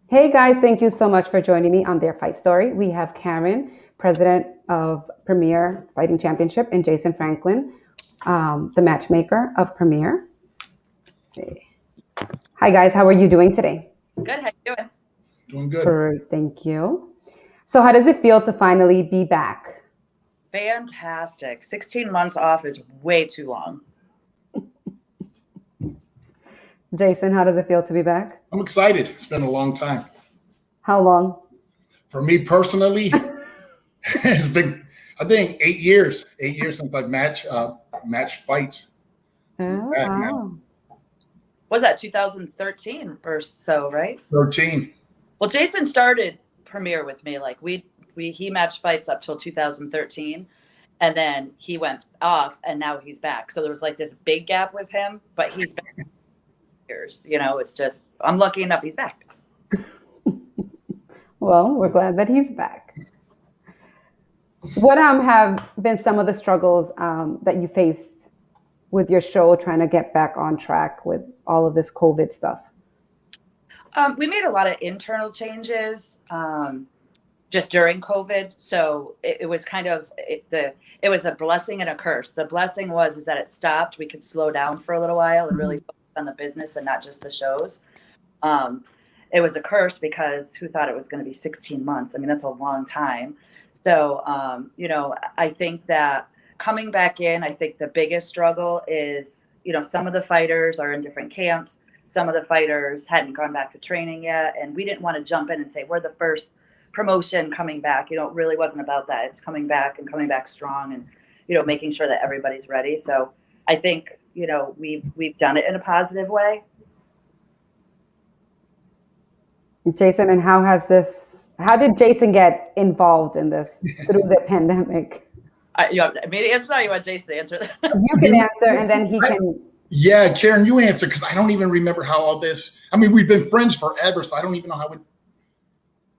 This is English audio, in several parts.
Hey guys, thank you so much for joining me on Their Fight Story. We have Karen, president of Premier Fighting Championship, and Jason Franklin, the matchmaker of Premier. Let's see. Hi guys, how are you doing today? Good. How you doing? Doing good. Great, thank you. So how does it feel to finally be back? Fantastic. 16 months off is way too long. Jason, how does it feel to be back? I'm excited. It's been a long time. How long? For me personally, it's been, I think, 8 years. 8 years since I've matched fights. Oh, Back wow. now. Was that 2013 or so, right? 13. Well, Jason started Premier with me. Like he matched fights up till 2013, and then he went off, and now he's back. So there was like this big gap with him, but he's back. Years, it's just I'm lucky enough he's back. Well, we're glad that he's back. What have been some of the struggles that you faced with your show trying to get back on track with all of this COVID stuff? We made a lot of internal changes just during COVID. So it was kind of it was a blessing and a curse. The blessing is that it stopped. We could slow down for a little while and really focus on the business and not just the shows. It was a curse because who thought it was going to be 16 months? I mean, that's a long time. So, I think that coming back in, I think the biggest struggle is, some of the fighters are in different camps. Some of the fighters hadn't gone back to training yet. And we didn't want to jump in and say, we're the first promotion coming back. It really wasn't about that. It's coming back and coming back strong and, making sure that everybody's ready. So I think, we've done it in a positive way. Jason, and how did Jason get involved in this through the pandemic? You want me to answer that? You want Jason to answer that? You can answer, and then he can. Yeah, Karen, you answer, because I don't even remember how all this. I mean, we've been friends forever, so I don't even know how it.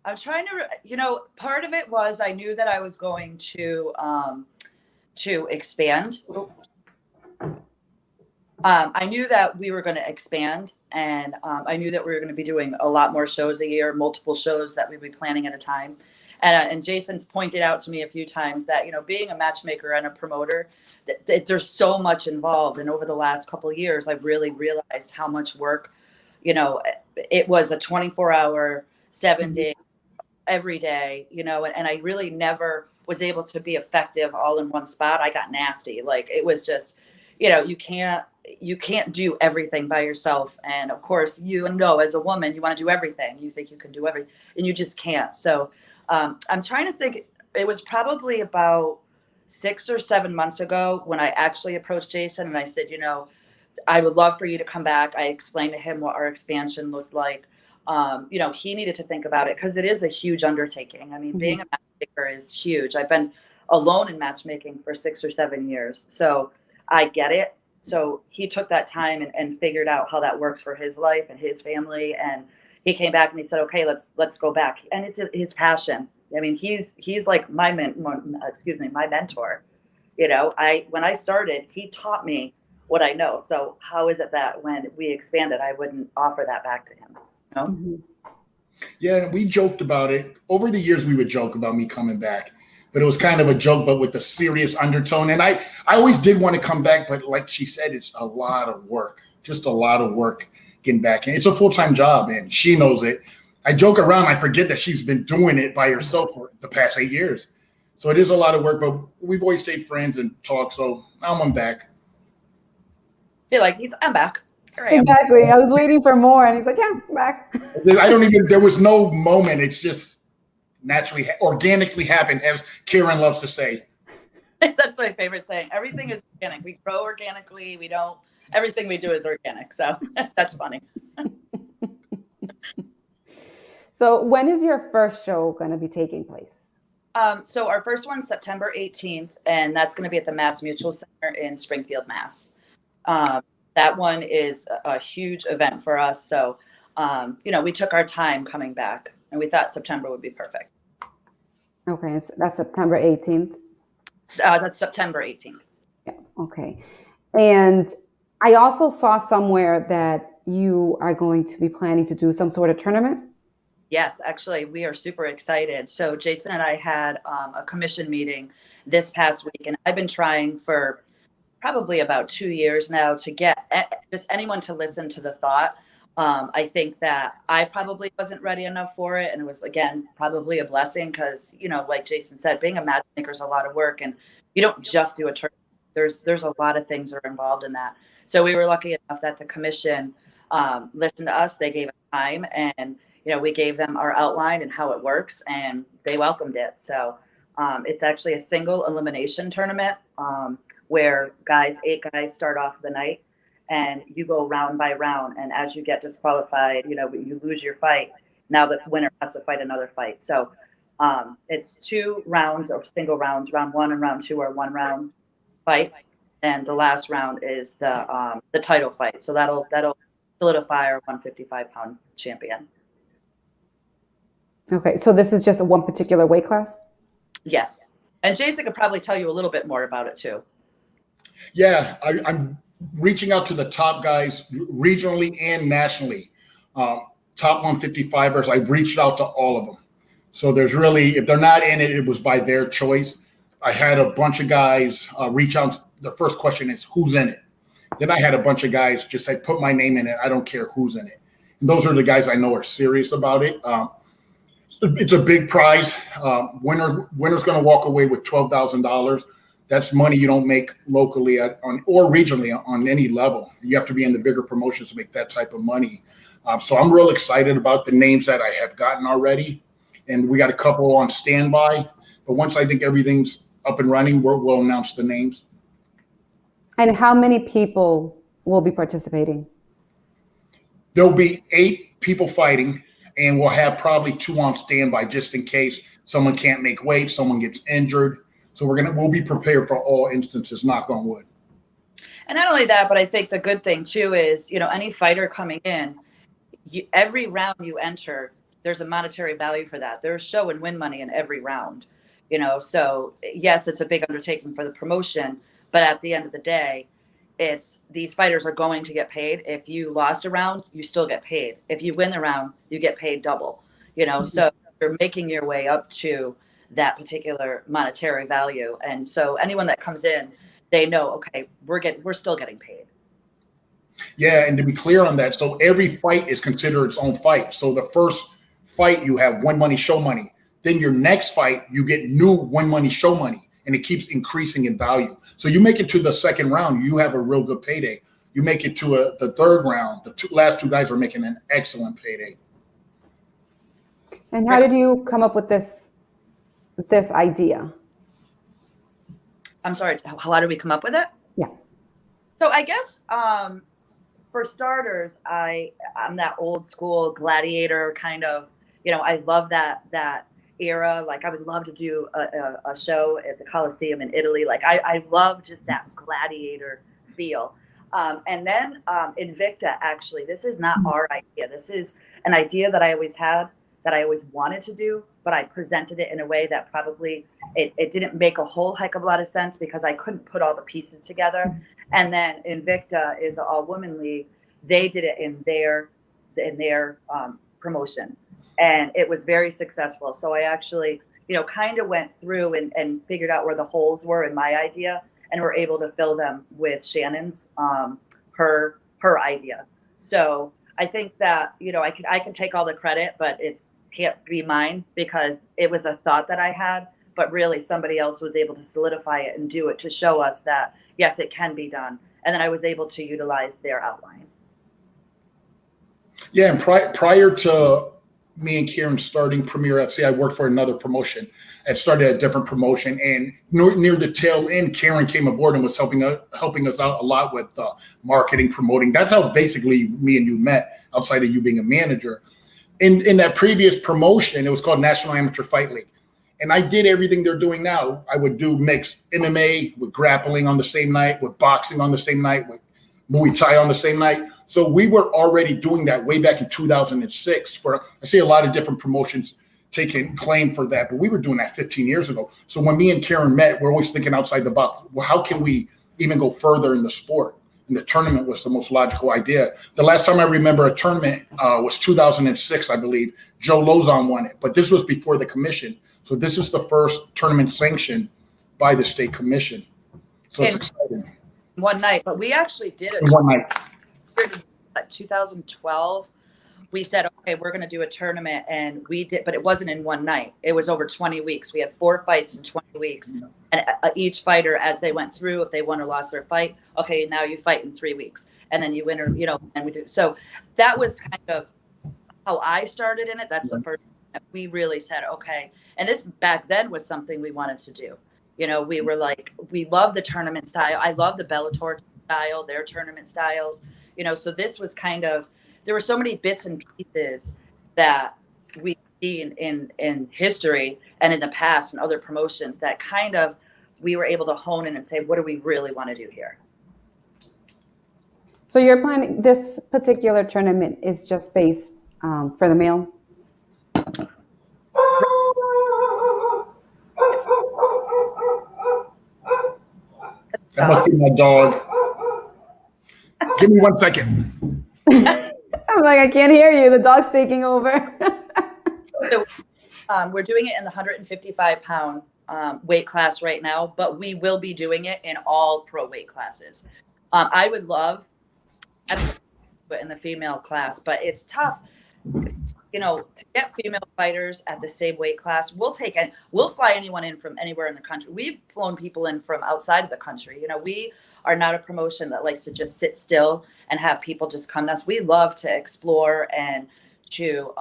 I'm trying to, part of it was I knew that I was going to expand. I knew that we were going to expand, and I knew that we were going to be doing a lot more shows a year, multiple shows that we'd be planning at a time. And Jason's pointed out to me a few times that, being a matchmaker and a promoter, there's so much involved. And over the last couple of years, I've really realized how much work, it was a 24-hour, 7-day, every day, and I really never was able to be effective all in one spot. I got nasty. Like, it was just, you can't do everything by yourself. And of course, as a woman, you want to do everything. You think you can do everything, and you just can't. So I'm trying to think. It was probably about 6 or 7 months ago when I actually approached Jason and I said, I would love for you to come back. I explained to him what our expansion looked like. He needed to think about it because it is a huge undertaking. I mean, being a matchmaker is huge. I've been alone in matchmaking for 6 or 7 years. So I get it. So he took that time and figured out how that works for his life and his family. And he came back and he said, okay, let's go back. And it's his passion. I mean, he's like my mentor. When I started, he taught me what I know. So how is it that when we expanded, I wouldn't offer that back to him? Mm-hmm. Yeah, we joked about it. Over the years, we would joke about me coming back. But it was kind of a joke, but with a serious undertone. And I always did want to come back, but like she said, it's a lot of work, just a lot of work getting back in. It's a full-time job, and she knows it. I joke around. I forget that she's been doing it by herself for the past 8 years. So it is a lot of work, but we've always stayed friends and talked. So now I'm back. You're like, I'm back. Exactly. I was waiting for more, and he's like, yeah, I'm back. There was no moment. It's just naturally, organically happened, as Karen loves to say. That's my favorite saying. Everything is organic. We grow organically. Everything we do is organic. So that's funny. So when is your first show going to be taking place? So our first one's September 18th, and that's going to be at the Mass Mutual Center in Springfield, Mass. That one is a huge event for us. So, we took our time coming back, and we thought September would be perfect. Okay, so that's September 18th? That's September 18th. Yeah, okay. And I also saw somewhere that you are going to be planning to do some sort of tournament? Yes, actually, we are super excited. So Jason and I had a commission meeting this past week, and I've been trying for probably about 2 years now to get just anyone to listen to the thought. I think that I probably wasn't ready enough for it. And it was, again, probably a blessing because, like Jason said, being a matchmaker is a lot of work. And you don't just do a tournament. There's a lot of things that are involved in that. So we were lucky enough that the commission listened to us. They gave us time and, we gave them our outline and how it works and they welcomed it. So it's actually a single elimination tournament where 8 guys start off the night and you go round by round. And as you get disqualified, you lose your fight. Now the winner has to fight another fight. So it's 2 rounds or single rounds. Round 1 and round 2 are 1 round fights. And the last round is the title fight. So that'll solidify our 155-pound champion. Okay, so this is just one particular weight class? Yes. And Jason could probably tell you a little bit more about it too. Yeah, I'm reaching out to the top guys regionally and nationally. Top 155ers, I've reached out to all of them. So there's really, if they're not in it, it was by their choice. I had a bunch of guys reach out. The first question is, who's in it? Then I had a bunch of guys just say, put my name in it. I don't care who's in it. And those are the guys I know are serious about it. It's a big prize. Winner's going to walk away with $12,000. That's money you don't make locally or regionally on any level. You have to be in the bigger promotions to make that type of money. So I'm real excited about the names that I have gotten already. And we got a couple on standby. But once I think everything's up and running, we'll announce the names. And how many people will be participating? There'll be 8 people fighting. And we'll have probably 2 on standby just in case someone can't make weight, someone gets injured. So we'll be prepared for all instances, knock on wood. And not only that, but I think the good thing too is, any fighter coming in, every round you enter, there's a monetary value for that. There's show and win money in every round, So yes, it's a big undertaking for the promotion, but at the end of the day, these fighters are going to get paid. If you lost a round, you still get paid. If you win the round, you get paid double, so you're making your way up to that particular monetary value. And so anyone that comes in, they know, okay, we're still getting paid. Yeah. And to be clear on that, so every fight is considered its own fight. So the first fight, you have win money, show money. Then your next fight, you get new win money, show money. And it keeps increasing in value. So you make it to the second round, you have a real good payday. You make it to the third round, the last 2 guys are making an excellent payday. And how did you come up with this idea? I'm sorry, how did we come up with it? Yeah. So I guess for starters, I'm that old school gladiator kind of, I love that era. Like I would love to do a show at the Coliseum in Italy. Like I love just that gladiator feel. And then Invicta, actually, this is not our idea. This is an idea that I always had, that I always wanted to do, but I presented it in a way that probably it didn't make a whole heck of a lot of sense because I couldn't put all the pieces together. And then Invicta is an all-woman league. They did it in their promotion. And it was very successful. So I actually, kind of went through and figured out where the holes were in my idea and were able to fill them with Shannon's, her idea. So I think that, I can take all the credit, but it can't be mine because it was a thought that I had, but really somebody else was able to solidify it and do it to show us that, yes, it can be done. And then I was able to utilize their outline. Yeah. And prior to me and Karen starting Premier FC, I worked for another promotion and started a different promotion. And near the tail end, Karen came aboard and was helping us out a lot with marketing, promoting. That's how basically me and you met, outside of you being a manager. In that previous promotion, it was called National Amateur Fight League. And I did everything they're doing now. I would do mixed MMA with grappling on the same night, with boxing on the same night, with Muay Thai on the same night. So we were already doing that way back in 2006. I see a lot of different promotions taking claim for that, but we were doing that 15 years ago. So when me and Karen met, we're always thinking outside the box. Well, how can we even go further in the sport? and the tournament was the most logical idea. The last time I remember a tournament was 2006, I believe. Joe Lozon won it, but this was before the commission. So this is the first tournament sanctioned by the state commission. So it's exciting. One night, but we actually did it. One night. 2012. We said, okay, we're going to do a tournament, and we did, but it wasn't in one night. It was over 20 weeks. We had 4 fights in 20 weeks, and each fighter, as they went through, if they won or lost their fight, okay, now you fight in 3 weeks, and then you win, or and we do. So that was kind of how I started in it. That's the first that we really said, okay, and this back then was something we wanted to do. We were like, we love the tournament style. I love the Bellator style, their tournament styles. So this was kind of. There were so many bits and pieces that we've seen in history and in the past and other promotions that kind of we were able to hone in and say, what do we really want to do here? So you're planning this particular tournament is just based for the male? That must be my dog. Give me 1 second. I'm like, I can't hear you. The dog's taking over. So, we're doing it in the 155-pound weight class right now, but we will be doing it in all pro weight classes. I would love in the female class, but it's tough. To get female fighters at the same weight class, we'll fly anyone in from anywhere in the country. We've flown people in from outside of the country. We are not a promotion that likes to just sit still and have people just come to us. We love to explore and to,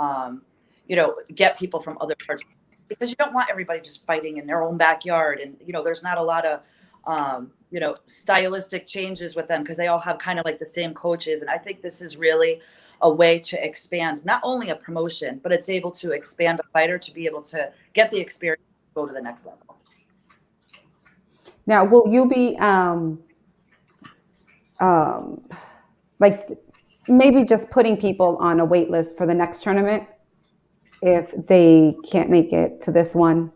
get people from other parts, because you don't want everybody just fighting in their own backyard. And, there's not a lot of, stylistic changes with them because they all have kind of like the same coaches. And I think this is really a way to expand not only a promotion, but it's able to expand a fighter to be able to get the experience, go to the next level. Now, will you be like maybe just putting people on a wait list for the next tournament if they can't make it to this one?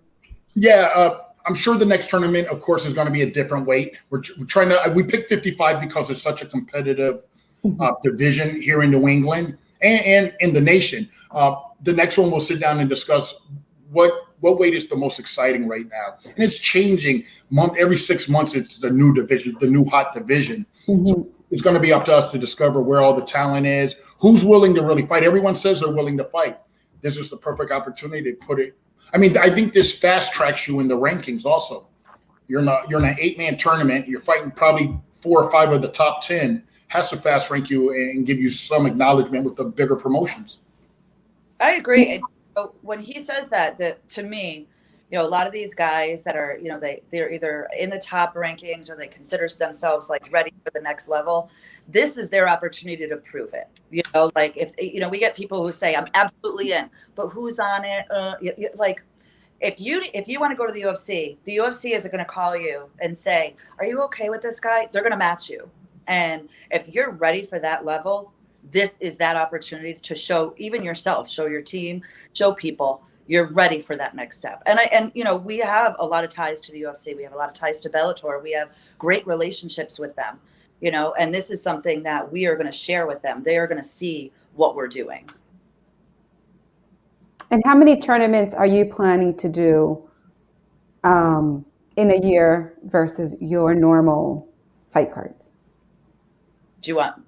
Yeah, I'm sure the next tournament, of course, is going to be a different weight. We're trying to. We picked 55 because it's such a competitive division here in New England and in the nation. The next one we'll sit down and discuss what weight is the most exciting right now, and it's changing every 6 months. It's the new division, the new hot division. Mm-hmm. So it's going to be up to us to discover where all the talent is, who's willing to really fight. Everyone says they're willing to fight. This is the perfect opportunity to put it. I mean, I think this fast tracks you in the rankings also. You're in an 8-man tournament. You're fighting probably 4 or 5 of the top 10. Has to fast rank you and give you some acknowledgement with the bigger promotions. I agree. And so when he says that to me, a lot of these guys that are, they're either in the top rankings or they consider themselves like ready for the next level. This is their opportunity to prove it. Like if, we get people who say, I'm absolutely in, but who's on it? Like if you want to go to the UFC isn't going to call you and say, are you okay with this guy? They're going to match you. And if you're ready for that level, this is that opportunity to show even yourself, show your team, show people you're ready for that next step. And we have a lot of ties to the UFC. We have a lot of ties to Bellator. We have great relationships with them, and this is something that we are going to share with them. They are going to see what we're doing. And how many tournaments are you planning to do in a year versus your normal fight cards?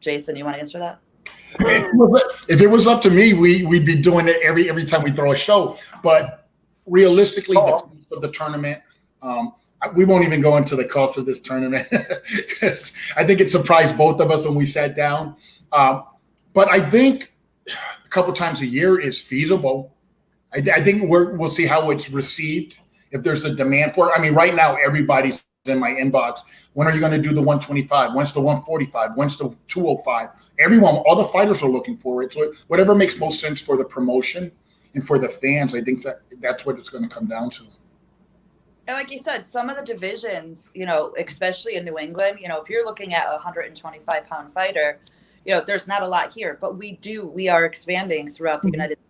Jason, you want to answer that? If it was up to me, we'd be doing it every time we throw a show. But realistically, the cost of the tournament, we won't even go into the cost of this tournament because I think it surprised both of us when we sat down. But I think a couple times a year is feasible. I think we'll see how it's received, if there's a demand for it. I mean, right now, everybody's in my inbox. When are you going to do the 125? When's the 145? When's the 205? All the fighters are looking for it. So whatever makes most sense for the promotion and for the fans, I think that's what it's going to come down to. And like you said, some of the divisions, especially in New England, if you're looking at a 125-pound fighter, there's not a lot here, but we are expanding throughout the United States,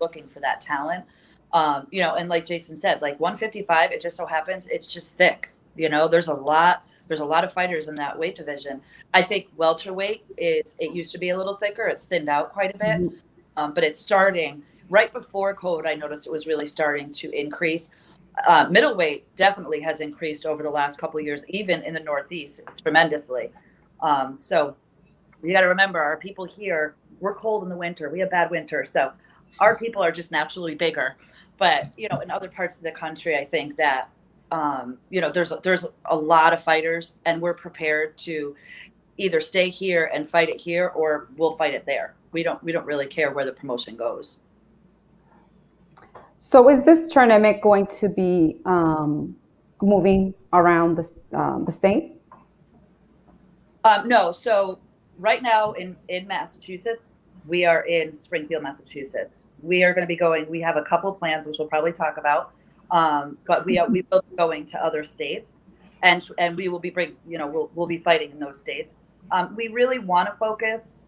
looking for that talent. And like Jason said, like 155, it just so happens it's just thick. There's a lot There's a lot of fighters in that weight division. I think welterweight it used to be a little thicker. It's thinned out quite a bit, but it's starting right before COVID. I noticed it was really starting to increase. Middleweight definitely has increased over the last couple of years, even in the Northeast, tremendously. So you got to remember, our people here, we're cold in the winter. We have bad winter. So our people are just naturally bigger. But, in other parts of the country, I think that, there's a lot of fighters, and we're prepared to either stay here and fight it here, or we'll fight it there. We don't really care where the promotion goes. So is this tournament going to be moving around the state? No. So right now in Massachusetts, we are in Springfield, Massachusetts. We are going to be going. We have a couple plans, which we'll probably talk about. But we will be going to other states, and we will be we'll be fighting in those states. We really want to focus,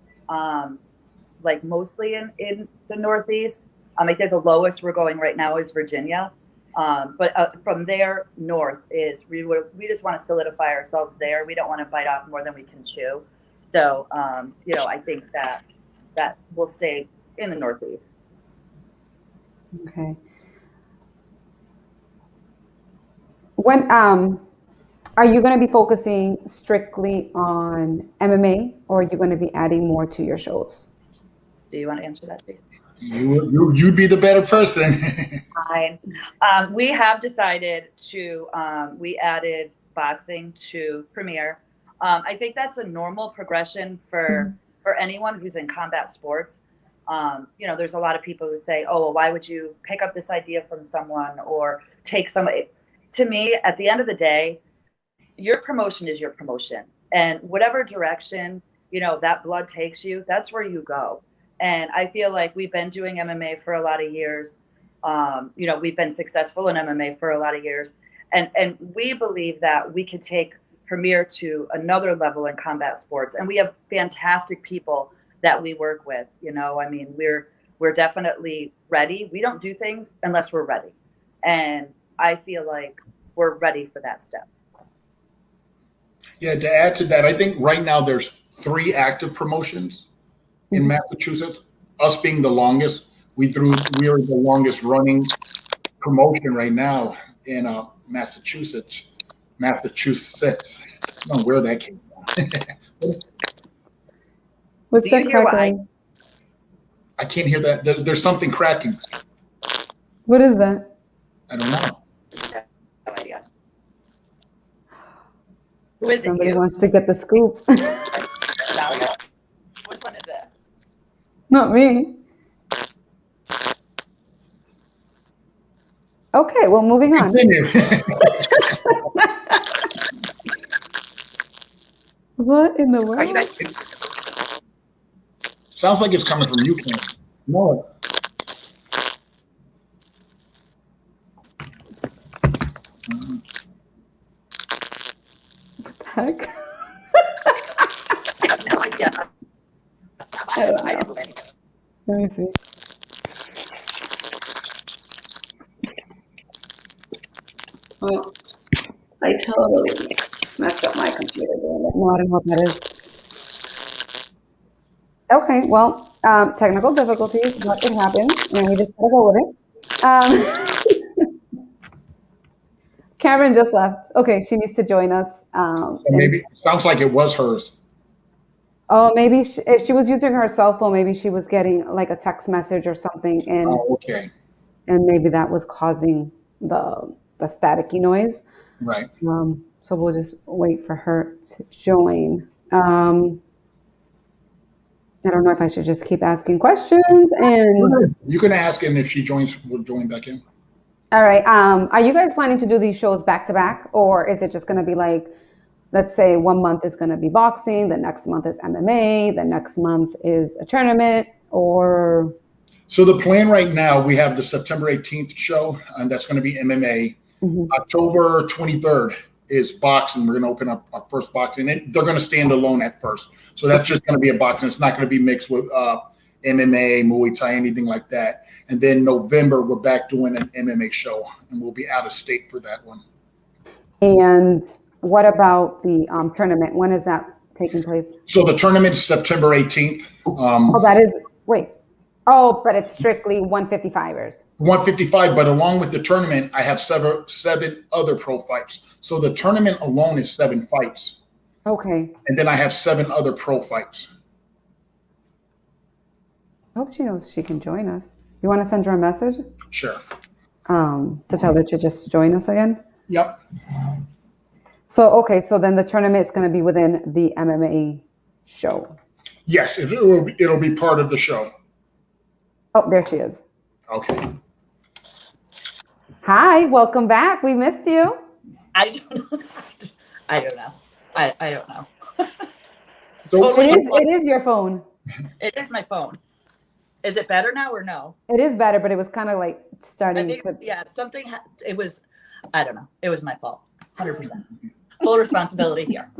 mostly in the Northeast. I think the lowest we're going right now is Virginia, but from there north is we just want to solidify ourselves there. We don't want to bite off more than we can chew. So I think that we'll stay in the Northeast. Okay. When are you going to be focusing strictly on MMA, or are you going to be adding more to your shows? Do you want to answer that, please? You'd be the better person. Fine. We have decided to we added boxing to Premier. I think that's a normal progression for anyone who's in combat sports. There's a lot of people who say, "Oh, well, why would you pick up this idea from someone or take somebody?" To me, at the end of the day, your promotion is your promotion, and whatever direction that blood takes you, that's where you go. And I feel like we've been doing MMA for a lot of years. We've been successful in MMA for a lot of years. And we believe that we could take Premier to another level in combat sports. And we have fantastic people that we work with. We're definitely ready. We don't do things unless we're ready. And I feel like we're ready for that step. Yeah, to add to that, I think right now there's 3 active promotions in Massachusetts, us being the longest. We are the longest running promotion right now in Massachusetts. I don't know where that came from. What's that crackling? I can't hear that. There's something cracking. What is that? I don't know. No idea. Who is Somebody it? wants to get the scoop. Which one is it? Not me. Okay, well, moving on. What in the world? Are you guys? Sounds like it's coming from you, Kim. No. What the heck? I have no idea. I don't know. Let me see. Oh, I totally messed up my computer doing it. No, I don't know what that is. Okay, well, technical difficulties, but it happens, and we just gotta go with it. Karen just left. Okay, she needs to join us. So maybe sounds like it was hers. Oh, maybe if she was using her cell phone, maybe she was getting like a text message or something, and Okay. and maybe that was causing the staticky noise. Right. So we'll just wait for her to join. I don't know if I should just keep asking questions and. You can ask, and if she joins, we'll join back in. All right. Are you guys planning to do these shows back to back, or is it just going to be like, let's say 1 month is going to be boxing, the next month is MMA, the next month is a tournament, or? So the plan right now, we have the September 18th show, and that's going to be MMA. October 23rd is boxing. We're going to open up our first boxing, and they're going to stand alone at first. So that's just going to be a boxing. It's not going to be mixed with MMA, Muay Thai, anything like that. And then November, we're back doing an MMA show, and we'll be out of state for that one. And What about the tournament? When is that taking place? So the tournament's September 18th. Oh, that is, wait. Oh, but it's strictly 155ers. 155, but along with the tournament, I have seven other pro fights. So the tournament alone is 7 fights. Okay. And then I have 7 other pro fights. I hope she knows she can join us. You want to send her a message? Sure. To tell her to just join us again? Yep. So, okay, so then the tournament is going to be within the MMA show. Yes, it'll be part of the show. Oh, there she is. Okay. Hi, welcome back. We missed you. I don't know. I don't know. I don't know. So It is your phone. It is my phone. Is it better now or no? It is better, but it was kind of like starting to. Yeah, something. It was. I don't know. It was my fault. 100%. Full responsibility here.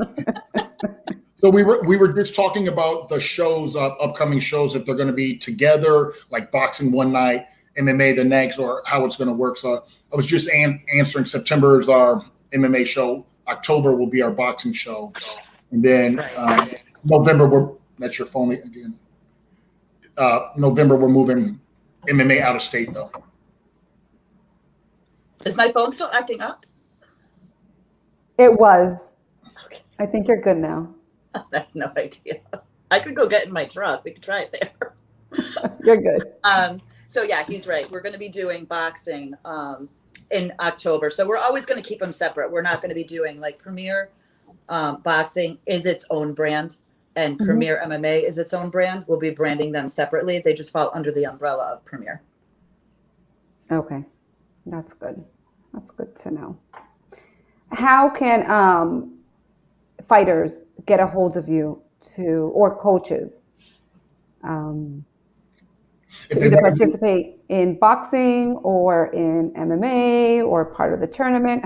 So we were just talking about the shows, upcoming shows, if they're going to be together, like boxing one night, MMA the next, or how it's going to work. So I was just answering. September is our MMA show. October will be our boxing show, and then November that's your phone again. November we're moving MMA out of state though. Is my phone still acting up? It was. Okay. I think you're good now. I have no idea. I could go get in my truck. We could try it there. You're good. So yeah, he's right. We're going to be doing boxing in October. So we're always going to keep them separate. We're not going to be doing like Premier Boxing is its own brand and Premier MMA is its own brand. We'll be branding them separately. They just fall under the umbrella of Premier. Okay, that's good. That's good to know. How can fighters get a hold of you or coaches to either participate in boxing or in MMA or part of the tournament?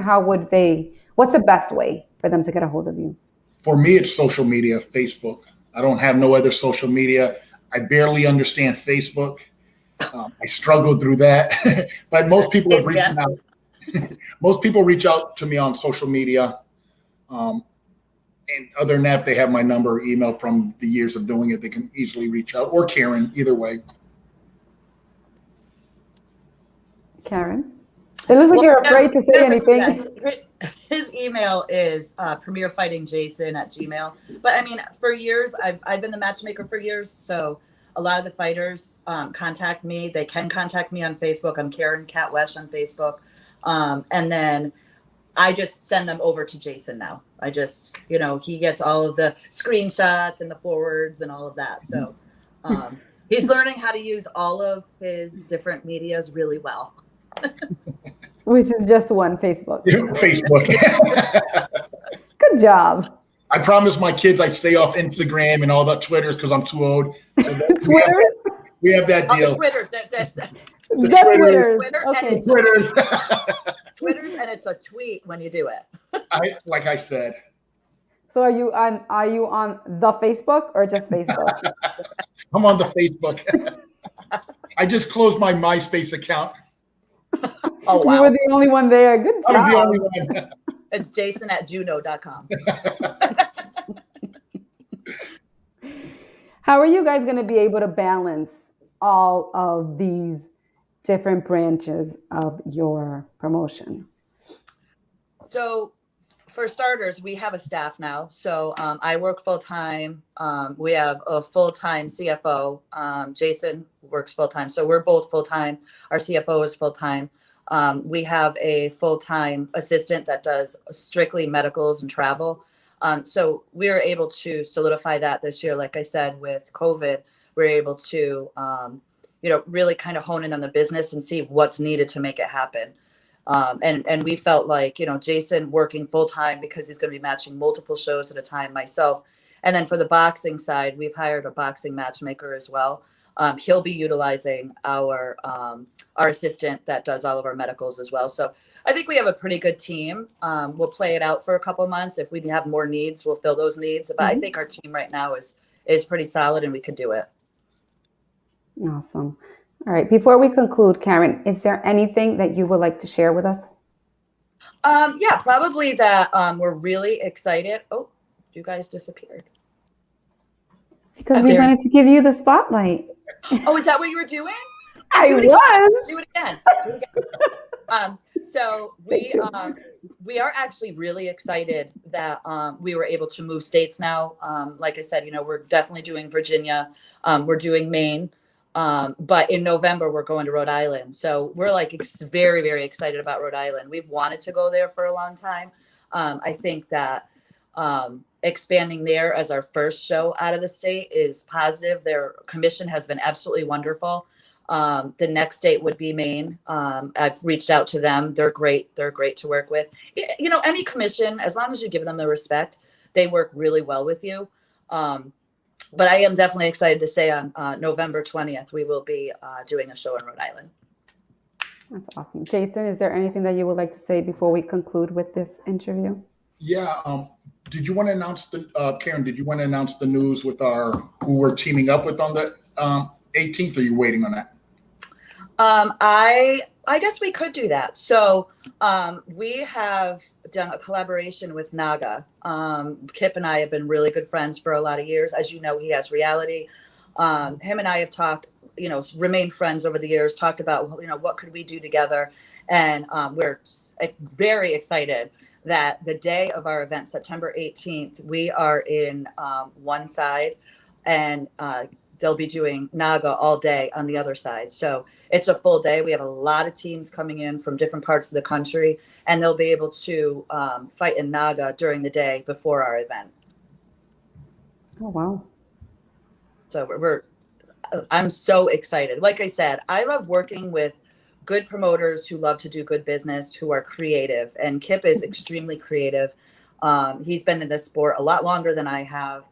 What's the best way for them to get a hold of you? For me, it's social media, Facebook. I don't have no other social media. I barely understand Facebook. I struggle through that, but most people have reached out. Most people reach out to me on social media. And other than that, they have my number, email from the years of doing it. They can easily reach out, or Karen, either way. Karen? It looks like you're afraid to say anything. His email is premierfightingjason@gmail. But I mean, for years, I've been the matchmaker for years. So a lot of the fighters contact me. They can contact me on Facebook. I'm Karen Cat Wesh on Facebook. And then I just send them over to Jason now. I just, he gets all of the screenshots and the forwards and all of that. So he's learning how to use all of his different medias really well. Which is just one, Facebook. Facebook. Good job. I promise my kids I stay off Instagram and all that Twitters because I'm too old. So Twitters? We have that deal. The Twitters. Twitters. Okay. Twitters. Twitters, and it's a tweet when you do it. Like I said. So are you on the Facebook or just Facebook? I'm on the Facebook. I just closed my MySpace account. Oh, wow. You were the only one there. Good job. I was the only one. It's jason@juno.com. How are you guys going to be able to balance all of these different branches of your promotion? So for starters, we have a staff now. So I work full time. We have a full-time CFO. Jason works full-time. So we're both full-time. Our CFO is full-time. We have a full-time assistant that does strictly medicals and travel. So we were able to solidify that this year. Like I said, with COVID, we're able to, really kind of hone in on the business and see what's needed to make it happen. And we felt like, Jason working full time because he's going to be matching multiple shows at a time, myself. And then for the boxing side, we've hired a boxing matchmaker as well. He'll be utilizing our assistant that does all of our medicals as well. So I think we have a pretty good team. We'll play it out for a couple of months. If we have more needs, we'll fill those needs. But I think our team right now is pretty solid and we could do it. Awesome. All right. Before we conclude, Karen, is there anything that you would like to share with us? Yeah, probably that we're really excited. Oh, you guys disappeared. Because How we dare wanted to give you the spotlight. Oh, is that what you were doing? I Do it was. again. Do it again. Do it again. So we are actually really excited that we were able to move states now. Like I said, we're definitely doing Virginia. We're doing Maine. But in November, we're going to Rhode Island. So we're like very, very excited about Rhode Island. We've wanted to go there for a long time. I think that expanding there as our first show out of the state is positive. Their commission has been absolutely wonderful. The next state would be Maine. I've reached out to them. They're great. They're great to work with. Any commission, as long as you give them the respect, they work really well with you. But I am definitely excited to say on November 20th, we will be doing a show in Rhode Island. That's awesome. Jason, is there anything that you would like to say before we conclude with this interview? Yeah. Did you want to announce Karen, did you want to announce the news with who we're teaming up with on the 18th, or are you waiting on that? I guess we could do that. So we have done a collaboration with Naga. Kip and I have been really good friends for a lot of years. As you know, he has reality. Him and I have talked, remained friends over the years, talked about, what could we do together? And we're very excited that the day of our event, September 18th, we are in one side, and they'll be doing Naga all day on the other side. So it's a full day. We have a lot of teams coming in from different parts of the country, and they'll be able to fight in Naga during the day before our event. Oh, wow. So I'm so excited. Like I said, I love working with good promoters who love to do good business, who are creative. And Kip is extremely creative. He's been in this sport a lot longer than I have.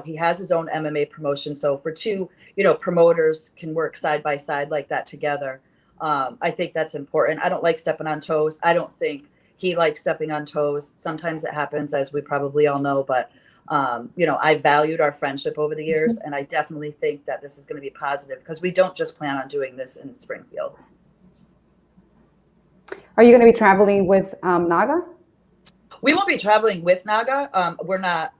He has his own MMA promotion. So for two, promoters can work side by side like that together. I think that's important. I don't like stepping on toes. I don't think he likes stepping on toes. Sometimes it happens, as we probably all know, but I valued our friendship over the years, and I definitely think that this is going to be positive, because we don't just plan on doing this in Springfield. Are you going to be traveling with Naga? We won't be traveling with Naga. We're not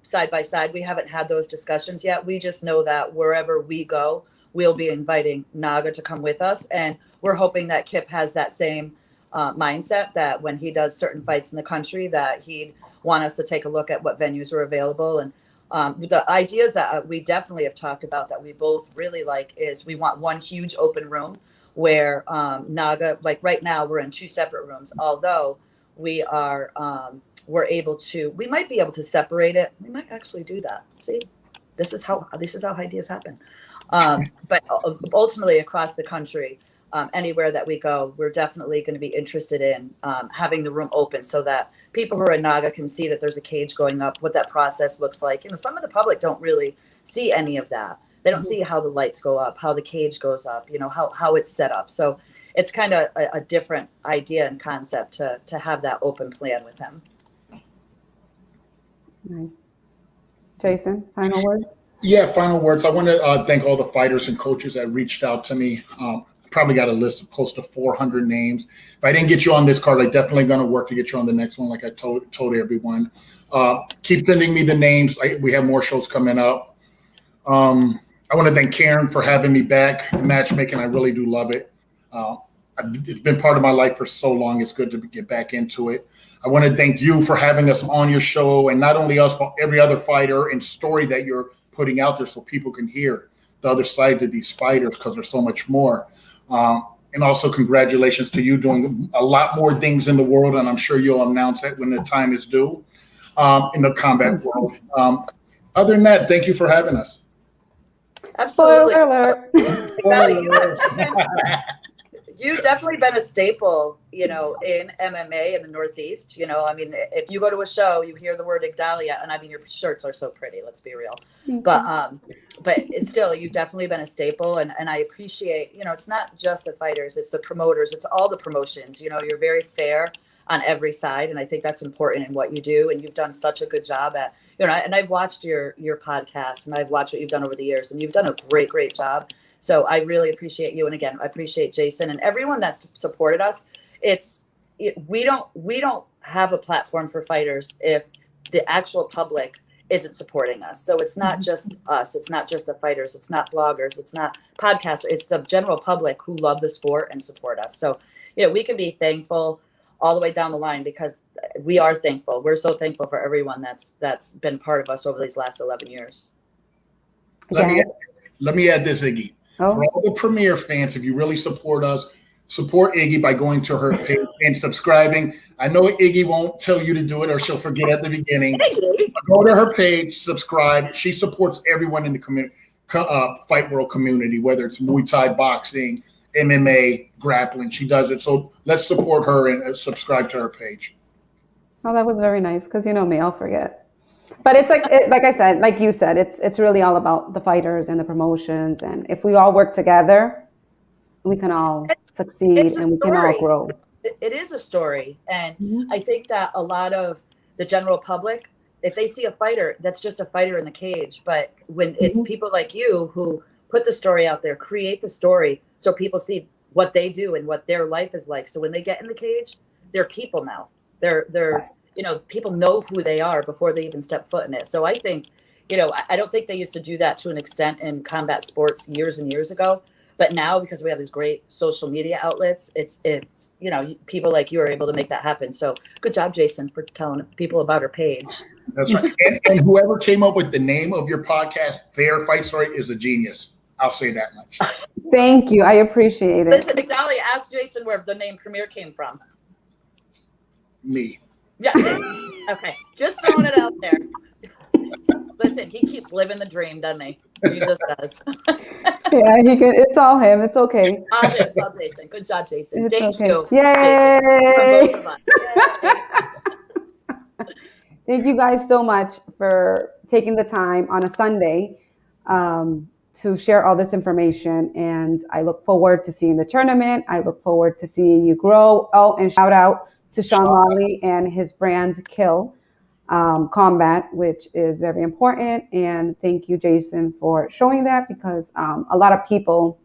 side by side. We haven't had those discussions yet. We just know that wherever we go, we'll be inviting Naga to come with us. And we're hoping that Kip has that same mindset, that when he does certain fights in the country, that he'd want us to take a look at what venues are available. And the ideas that we definitely have talked about that we both really like is we want one huge open room where Naga, like right now, we're in two separate rooms, although we are we might be able to separate it. We might actually do that. See, this is how ideas happen. But ultimately, across the country, anywhere that we go, we're definitely going to be interested in having the room open so that people who are in Naga can see that there's a cage going up, what that process looks like. Some of the public don't really see any of that. They don't see how the lights go up, how the cage goes up, how it's set up. So it's kind of a different idea and concept to have that open plan with him. Nice. Jason, final words? Yeah, final words. I want to thank all the fighters and coaches that reached out to me. Probably got a list of close to 400 names. If I didn't get you on this card, I'm definitely going to work to get you on the next one, like I told everyone. Keep sending me the names. We have more shows coming up. I want to thank Karen for having me back in matchmaking. I really do love it. It's been part of my life for so long. It's good to get back into it. I want to thank you for having us on your show, and not only us, but every other fighter and story that you're putting out there so people can hear the other side of these fighters, because there's so much more. And also congratulations to you doing a lot more things in the world, and I'm sure you'll announce it when the time is due in the combat world. Other than that, thank you for having us. Absolutely. Spoiler alert. You've definitely been a staple, in MMA in the Northeast. If you go to a show, you hear the word Igdalia, and your shirts are so pretty. Let's be real. But it's still, you've definitely been a staple, and I appreciate. It's not just the fighters; it's the promoters. It's all the promotions. You're very fair on every side, and I think that's important in what you do. And you've done such a good job at, and I've watched your podcast, and I've watched what you've done over the years, and you've done a great job. So I really appreciate you. And again, I appreciate Jason and everyone that's supported us. It's, we don't have a platform for fighters if the actual public isn't supporting us. So it's not just us. It's not just the fighters. It's not bloggers. It's not podcasters. It's the general public who love the sport and support us. So, we can be thankful all the way down the line because we are thankful. We're so thankful for everyone that's been part of us over these last 11 years. Let me add this, Iggy. Oh. For all the Premier fans, if you really support us, support Iggy by going to her page and subscribing. I know Iggy won't tell you to do it or she'll forget at the beginning. Go to her page, subscribe. She supports everyone in the community, fight world community, whether it's Muay Thai, boxing, MMA, grappling. She does it. So let's support her and subscribe to her page. Oh, that was very nice because you know me, I'll forget. But it's like I said, like you said, it's really all about the fighters and the promotions. And if we all work together, we can all succeed and we can all grow. It is a story. And I think that a lot of the general public, if they see a fighter, that's just a fighter in the cage. But when it's people like you who put the story out there, create the story so people see what they do and what their life is like. So when they get in the cage, they're people now. They're people know who they are before they even step foot in it. So I think, I don't think they used to do that to an extent in combat sports years and years ago. But now, because we have these great social media outlets, it's people like you are able to make that happen. So good job, Jason, for telling people about our page. That's right. And whoever came up with the name of your podcast, Their Fight Story, is a genius. I'll say that much. Thank you. I appreciate it. Listen, Igdalia, ask Jason where the name Premier came from. Me. Yeah. Okay. Just throwing it out there. Listen, he keeps living the dream, doesn't he? He just does. Yeah, he can. It's all him. It's okay. It's all Jason. Good job, Jason. It's Thank okay. you. Yay! Jason, from both of us. Yay. Thank you guys so much for taking the time on a Sunday to share all this information. And I look forward to seeing the tournament. I look forward to seeing you grow. Oh, and shout out to Sean Lawley and his brand Kill Combat, which is very important. And thank you, Jason, for showing that because a lot of people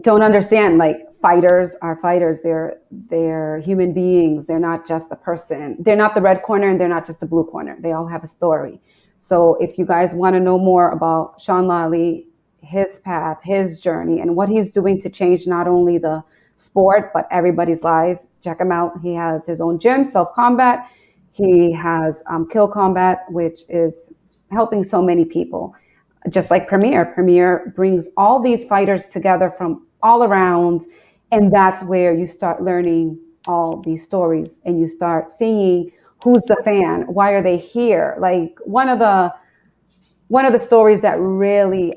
don't understand, like, fighters are fighters. They're human beings. They're not just the person. They're not the red corner and they're not just the blue corner. They all have a story. So if you guys want to know more about Sean Lawley, his path, his journey, and what he's doing to change not only the sport, but everybody's life, check him out. He has his own gym, Self Combat. He has Kill Combat, which is helping so many people. Just like Premier. Premier brings all these fighters together from all around. And that's where you start learning all these stories and you start seeing who's the fan, why are they here? Like one of the stories that really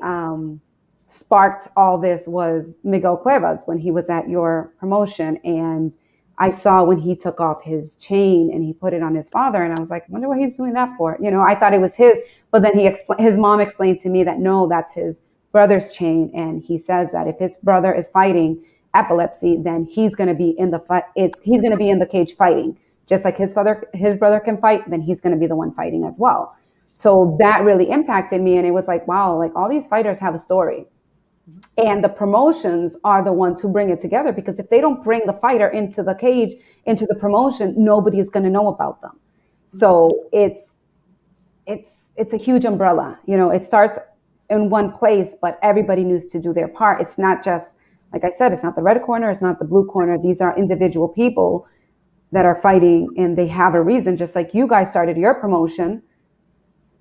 sparked all this was Miguel Cuevas when he was at your promotion. And I saw when he took off his chain and he put it on his father. And I was like, I wonder what he's doing that for. I thought it was his, but then his mom explained to me that no, that's his brother's chain. And he says that if his brother is fighting epilepsy, then he's going to be in the fight. He's going to be in the cage fighting, just like his brother can fight. Then he's going to be the one fighting as well. So that really impacted me, and it was like, wow, like all these fighters have a story, and the promotions are the ones who bring it together. Because if they don't bring the fighter into the cage, into the promotion, nobody is going to know about them. So it's a huge umbrella. It starts in one place, but everybody needs to do their part. It's not just, like I said, it's not the red corner, it's not the blue corner. These are individual people that are fighting, and they have a reason. Just like you guys started your promotion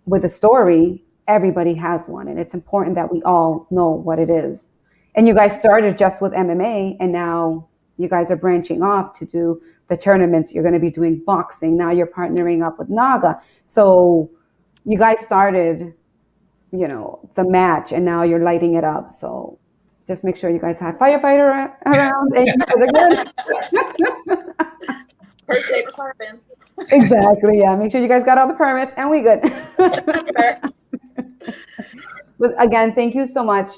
with a story, everybody has one. And it's important that we all know what it is. And you guys started just with MMA, and now you guys are branching off to do the tournaments. You're going to be doing boxing. Now you're partnering up with Naga. So you guys started, the match, and now you're lighting it up. So just make sure you guys have firefighter around and you guys are good. First aid requirements. Exactly. Yeah. Make sure you guys got all the permits and we good. But again, thank you so much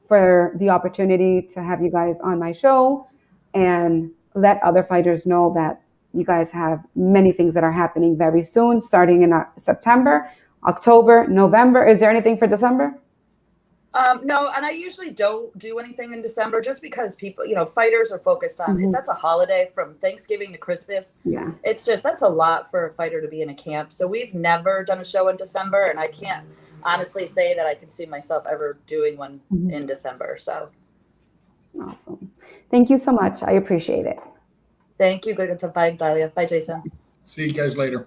for the opportunity to have you guys on my show and let other fighters know that you guys have many things that are happening very soon, starting in September, October, November. Is there anything for December? No, and I usually don't do anything in December just because people, fighters are focused on that's a holiday from Thanksgiving to Christmas. Yeah. It's just that's a lot for a fighter to be in a camp. So we've never done a show in December, and I can't honestly say that I could see myself ever doing one in December. So Awesome. Thank you so much. I appreciate it. thank you. Good to bye, Igdalia. Bye, Jason. See you guys later.